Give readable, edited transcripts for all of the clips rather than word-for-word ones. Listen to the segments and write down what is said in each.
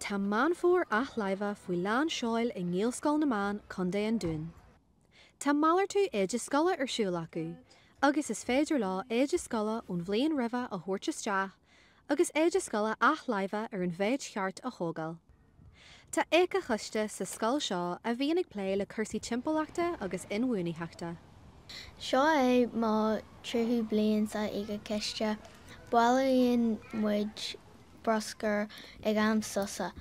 Tá Meán Fómhair Athláimhe faoi lán in Ghaelscoil na Meán chun an dún. Tá Malartú Éadaí ar siúl acu, agus is féidir lá Éadaí ón bhliain roimhe a thuairteasteach, agus Éadaí Athláimhe ar an bhéid cheart a thógáil. Tá éca chuiste sa scoil seo a bhíonn ag plé le cursaí timpachta agus inmhúnaíochta. Seo é má 3 bliain sa ige ceiste, bailíonn muid broscar ag am sosa.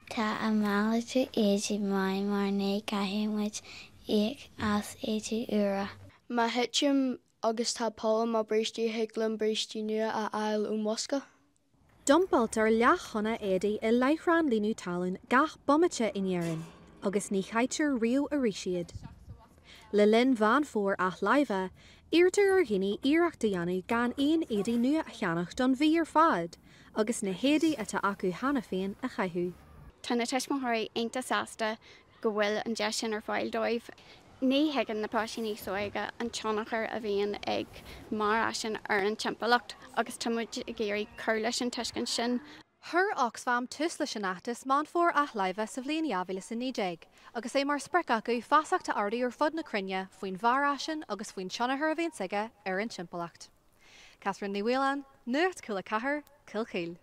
Tá a Malartú Éadaí mai mar né caiimiid ag as éadú ura. Má heitim agus tá Paul má brístí heglan brístí nua a ail ó Mosca. Dumpaltar leach chuna Éadaí i leithrán líonú talún gach bommate inéireann, agus ní chaitir riú a ríisiad. Le linn Meán Fómhair Athláimhe, irtar ar ghinní iarachta dhéanú gan aon Éadaí nua a cheannach don bhí ar fad, agus na héadaí atá acu hana féin a chaithú. Tá na teismothirí ainta sásta go bhfuil an de sin ar fáil dóibh. Ní heagan na páisí níos óige an teannachar a bhíonn ag mar aisin ar an timpalacht agus támuid i géirí cur leis an tuiscin sin. Thur Oxfam tus leis an achtas Meán Fómhair Athláimhe sa bhliain eabhaile san 90, agus é mar sprec acu fasachta ardaí ar fud na cruinne faoin bhar aisin agus faoin teannachar a bhíonn saige ar an timpalacht. Kathryn, mBeann, Nuacht Cúla4, Kilcíl.